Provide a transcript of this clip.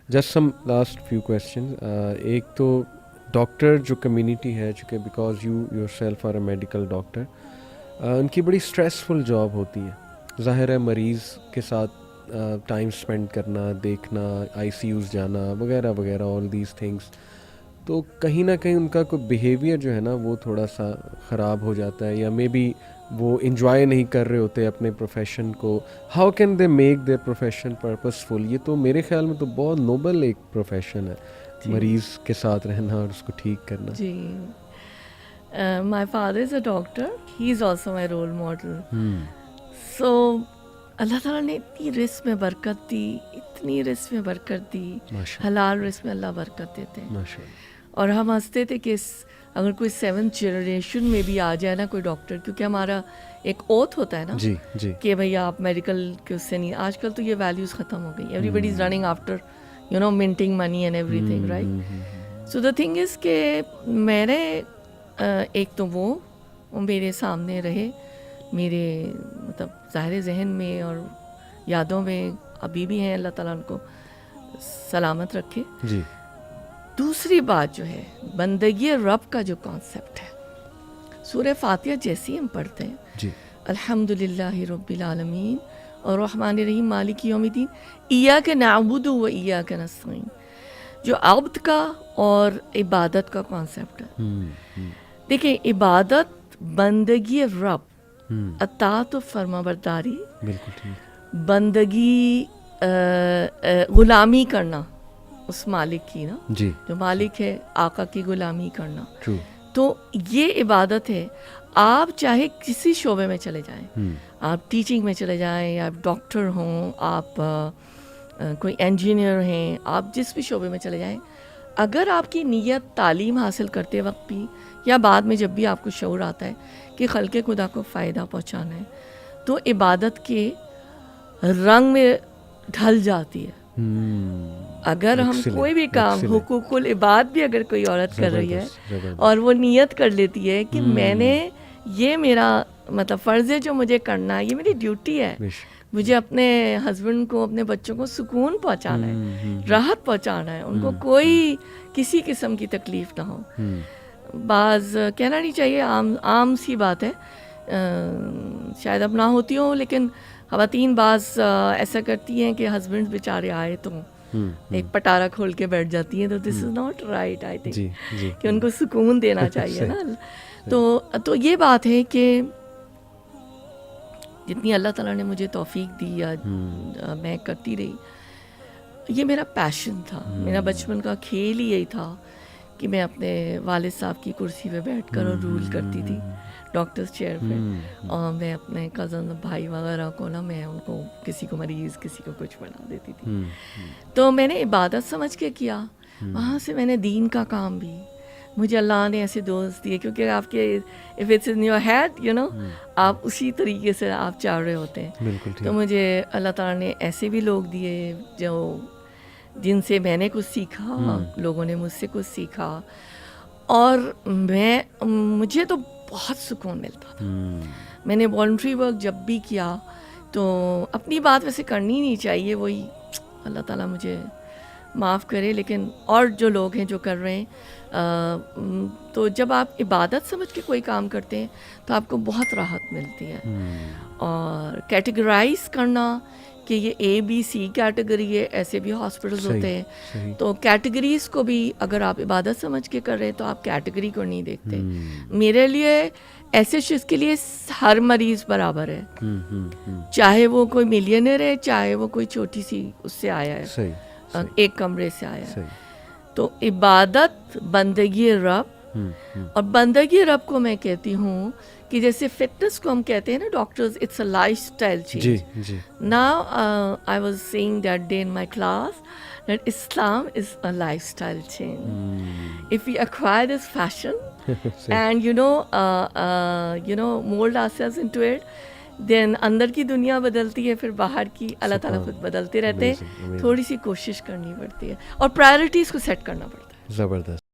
Just some last few question. ایک تو doctor جو کمیونٹی ہے, چونکہ because you yourself are a medical doctor, ان کی بڑی اسٹریسفل جاب ہوتی ہے. ظاہر ہے مریض کے ساتھ ٹائم اسپینڈ کرنا, دیکھنا, آئی سی یوز جانا وغیرہ وغیرہ, آل دیز تھنگس. تو کہیں نہ کہیں ان کا کوئی بیہیویئر جو ہے نا وہ تھوڑا سا خراب ہو جاتا ہے, یا مے بی وہ انجوائے نہیں کر رہے ہوتے اپنے پروفیشن کو. How can they make their profession purposeful? یہ تو میرے خیال میں تو بہت نوبل ایک پروفیشن ہے, مریض کے ساتھ رہنا اور اس کو ٹھیک کرنا. جی, my father is a doctor, he is also my role model. So اللہ تعالیٰ نے اتنی رزق میں برکت دی, اتنی رزق میں برکت دی, حلال رزق میں اللہ برکت دیتے ہیں. اور ہم ہنستے تھے کہ اگر کوئی 7th جنریشن میں بھی آ جائے نا کوئی ڈاکٹر, کیونکہ ہمارا ایک اوتھ ہوتا ہے نا کہ بھئی آپ میڈیکل کے اس سے نہیں. آج کل تو یہ ویلیوز ختم ہو گئی. Everybody is running after minting money and everything, right? So the thing is کہ میں نے ایک تو وہ میرے سامنے رہے, میرے مطلب ظاہر ذہن میں اور یادوں میں ابھی بھی ہیں, اللہ تعالیٰ ان کو سلامت رکھے. جی. دوسری بات جو ہے بندگی رب کا جو کانسیپٹ ہے, سورہ فاتحہ جیسی ہم پڑھتے ہیں, جی, الحمد للہ رب العالمین اور الرحمن الرحیم مالک یوم الدین, ایاک نعبد و ایاک نستعین, جو عبد کا اور عبادت کا کانسیپٹ ہے. دیکھیں, عبادت بندگی رب, اطاعت و فرما برداری, بالکل ٹھیک, بندگی غلامی کرنا اس مالک کی نا, جی, جو مالک ہے, آقا کی غلامی کرنا. ٹرو. تو یہ عبادت ہے. آپ چاہے کسی شعبے میں چلے جائیں, آپ ٹیچنگ میں چلے جائیں, آپ ڈاکٹر ہوں, آپ کوئی انجینئر ہیں, آپ جس بھی شعبے میں چلے جائیں, اگر آپ کی نیت تعلیم حاصل کرتے وقت بھی یا بعد میں جب بھی آپ کو شعور آتا ہے کہ خلق خدا کو فائدہ پہنچانا ہے, تو عبادت کے رنگ میں ڈھل جاتی ہے. اگر ہم کوئی بھی کام, حقوق العباد بھی اگر کوئی عورت کر رہی ہے اور وہ نیت کر لیتی ہے کہ میں نے یہ میرا مطلب فرض ہے جو مجھے کرنا ہے, یہ میری ڈیوٹی ہے, مجھے اپنے ہسبینڈ کو, اپنے بچوں کو سکون پہنچانا ہے, راحت پہنچانا ہے, ان کو کوئی کسی قسم کی تکلیف نہ ہو. بعض کہنا نہیں چاہیے, عام سی بات ہے, شاید اب نہ ہوتی ہوں, لیکن خواتین بعض ایسا کرتی ہیں کہ ہسبینڈ بیچارے آئے تو ایک پٹارا کھول کے بیٹھ جاتی ہیں. تو this is not right, I think کہ ان کو سکون دینا چاہیے نا. تو یہ بات ہے کہ جتنی اللہ تعالیٰ نے مجھے توفیق دی یا میں کرتی رہی, یہ میرا پیشن تھا. میرا بچپن کا کھیل ہی یہی تھا کہ میں اپنے والد صاحب کی کرسی پہ بیٹھ کر اور رول کرتی تھی, ڈاکٹرز چیئر پہ, اور میں اپنے کزن بھائی وغیرہ کو نا, میں ان کو کسی کو مریض, کسی کو کچھ بنا دیتی تھی. تو میں نے عبادت سمجھ کے کیا, وہاں سے میں نے دین کا کام بھی, مجھے اللہ نے ایسے دوست دیے, کیونکہ آپ کے if it's in your head آپ اسی طریقے سے آپ چاہ رہے ہوتے ہیں. تو مجھے اللہ تعالیٰ نے ایسے بھی لوگ دیے جن سے میں نے کچھ سیکھا, لوگوں نے مجھ سے کچھ سیکھا, اور مجھے تو بہت سکون ملتا تھا. میں نے والنٹری ورک جب بھی کیا تو اپنی بات ویسے کرنی نہیں چاہیے, وہی اللہ تعالیٰ مجھے معاف کرے, لیکن اور جو لوگ ہیں جو کر رہے ہیں, تو جب آپ عبادت سمجھ کے کوئی کام کرتے ہیں تو آپ کو بہت راحت ملتی ہے. اور کیٹیگرائز کرنا کہ یہ اے بی سی کیٹیگری ہے, ایسے بھی ہاسپٹلز ہوتے ہیں, تو کیٹیگریز کو بھی اگر آپ عبادت سمجھ کے کر رہے ہیں تو آپ کیٹیگری کو نہیں دیکھتے. میرے لیے ایسے شخص کے لیے ہر مریض برابر ہے, چاہے وہ کوئی ملینئر ہے, چاہے وہ کوئی چھوٹی سی اس سے آیا ہے, ایک کمرے سے آیا ہے. تو عبادت بندگی رب, اور بندگی رب کو میں کہتی ہوں کہ جیسے فٹنس کو ہم کہتے ہیں نا doctors, it's a lifestyle change. Now I was saying that day in my class that Islam is a lifestyle change. If you acquire this fashion and mould ourselves into it, then اندر کی دنیا بدلتی ہے, پھر باہر کی اللہ تعالیٰ خود بدلتے رہتے ہیں. تھوڑی سی کوشش کرنی پڑتی ہے اور پرائرٹیز کو سیٹ کرنا پڑتا ہے. زبردست.